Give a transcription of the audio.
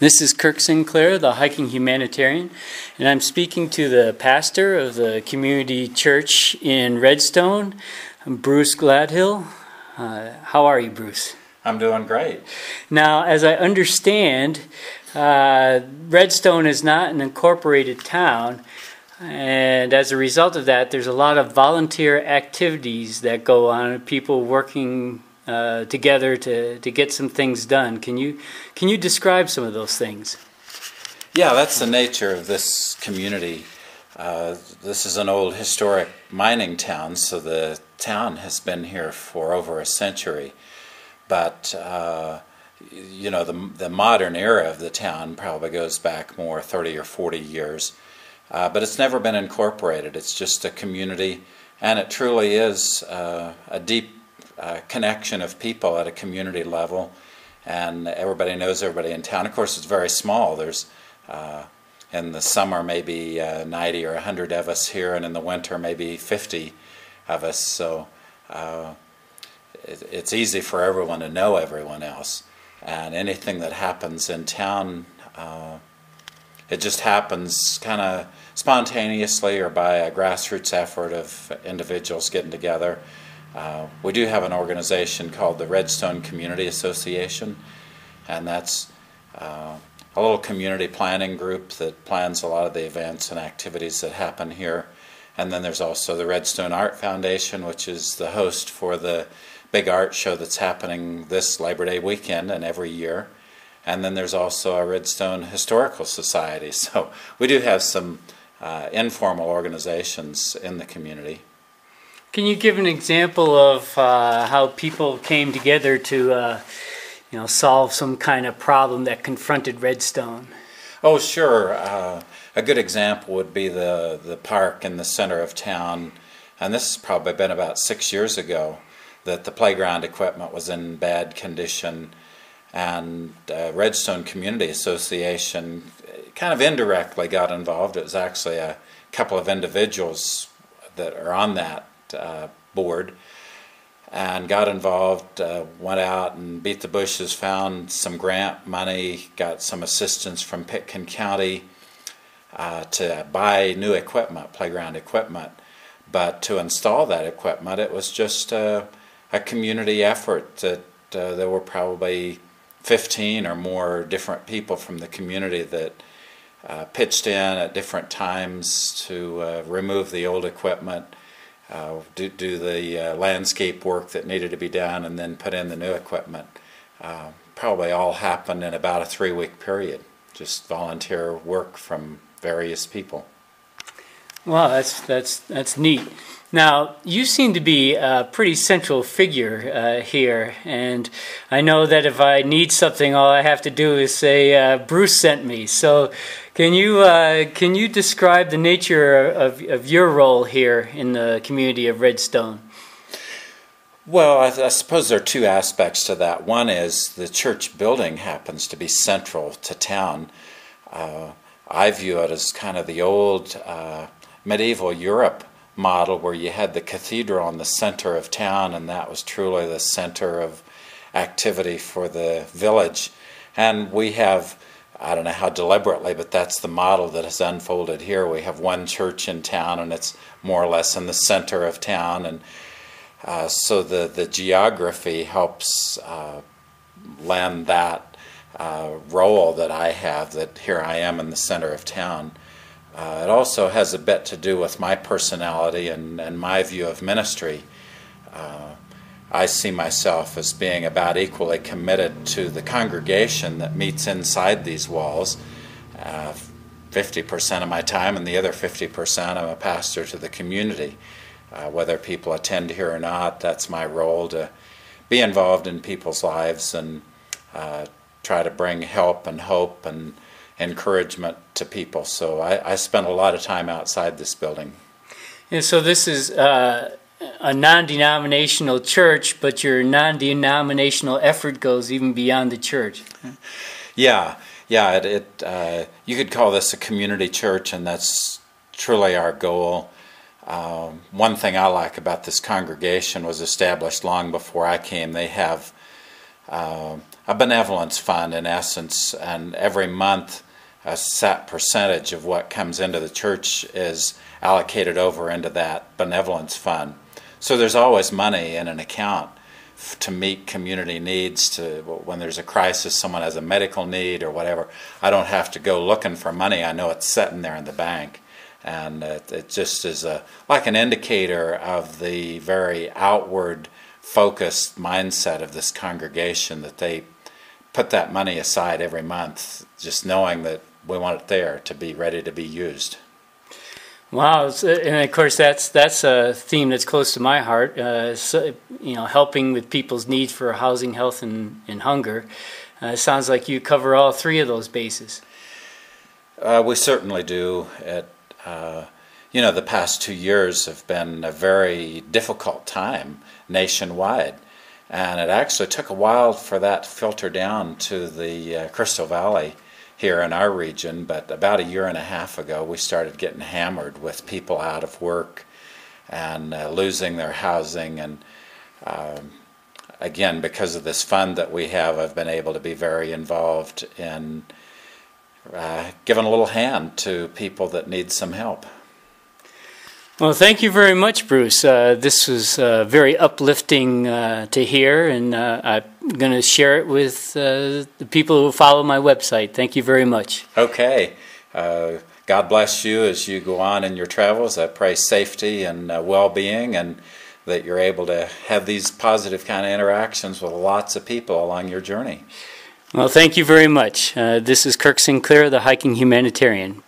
This is Kirk Sinclair, the hiking humanitarian, and I'm speaking to the pastor of the community church in Redstone, Bruce Gledhill. How are you, Bruce? I'm doing great. Now, as I understand, Redstone is not an incorporated town, and as a result of that, there's a lot of volunteer activities that go on, people working together to get some things done. Can you describe some of those things? Yeah, that's the nature of this community. This is an old historic mining town, so the town has been here for over a century. But you know, the modern era of the town probably goes back more 30 or 40 years. But it's never been incorporated. It's just a community, and it truly is a deep connection of people at a community level, and everybody knows everybody in town. Of course, it's very small. There's in the summer maybe 90 or 100 of us here, and in the winter maybe 50 of us. So it's easy for everyone to know everyone else, and anything that happens in town, it just happens kind of spontaneously or by a grassroots effort of individuals getting together. We do have an organization called the Redstone Community Association, and that's a little community planning group that plans a lot of the events and activities that happen here. And then there's also the Redstone Art Foundation, which is the host for the big art show that's happening this Labor Day weekend and every year. And then there's also a Redstone Historical Society. So we do have some informal organizations in the community. Can you give an example of how people came together to solve some kind of problem that confronted Redstone? Oh, sure. A good example would be the park in the center of town, and this has probably been about 6 years ago, that the playground equipment was in bad condition, and Redstone Community Association kind of indirectly got involved. It was actually a couple of individuals that are on that board, and got involved, went out and beat the bushes, found some grant money, got some assistance from Pitkin County to buy new equipment, playground equipment. But to install that equipment, it was just a community effort that there were probably 15 or more different people from the community that pitched in at different times to remove the old equipment, do the landscape work that needed to be done, and then put in the new equipment. Probably all happened in about a 3-week period, just volunteer work from various people. Wow, that's neat. Now, you seem to be a pretty central figure here, and I know that if I need something, all I have to do is say, Bruce sent me. So can you describe the nature of your role here in the community of Redstone? Well, I suppose there are two aspects to that. One is the church building happens to be central to town. I view it as kind of the old medieval Europe model, where you had the cathedral in the center of town, and that was truly the center of activity for the village. And we have, I don't know how deliberately, but that's the model that has unfolded here. We have one church in town, and it's more or less in the center of town, and so the geography helps lend that role that I have, that here I am in the center of town. It also has a bit to do with my personality and my view of ministry. I see myself as being about equally committed to the congregation that meets inside these walls. 50% of my time, and the other 50% I'm a pastor to the community. Whether people attend here or not, that's my role, to be involved in people's lives and try to bring help and hope and encouragement to people. So I spend a lot of time outside this building. And so this is a non-denominational church, but your non-denominational effort goes even beyond the church. Yeah. You could call this a community church, and that's truly our goal. One thing I like about this congregation was established long before I came. They have a a benevolence fund in essence, and every month a set percentage of what comes into the church is allocated over into that benevolence fund. So there's always money in an account to meet community needs. To when there's a crisis, someone has a medical need or whatever, I don't have to go looking for money. I know it's sitting there in the bank, and it just is like an indicator of the very outward focused mindset of this congregation, that they put that money aside every month, just knowing that we want it there to be ready to be used. Wow, and of course that's a theme that's close to my heart. So, helping with people's needs for housing, health, and hunger. Sounds like you cover all three of those bases. We certainly do. The past 2 years have been a very difficult time nationwide, and it actually took a while for that to filter down to the Crystal Valley here in our region, but about a year and a half ago we started getting hammered with people out of work and losing their housing. And again, because of this fund that we have, I've been able to be very involved in giving a little hand to people that need some help. Well, thank you very much, Bruce. This was very uplifting to hear, and I'm going to share it with the people who follow my website. Thank you very much. Okay. God bless you as you go on in your travels. I pray safety and well-being, and that you're able to have these positive kind of interactions with lots of people along your journey. Well, thank you very much. This is Kirk Sinclair, the Hiking Humanitarian.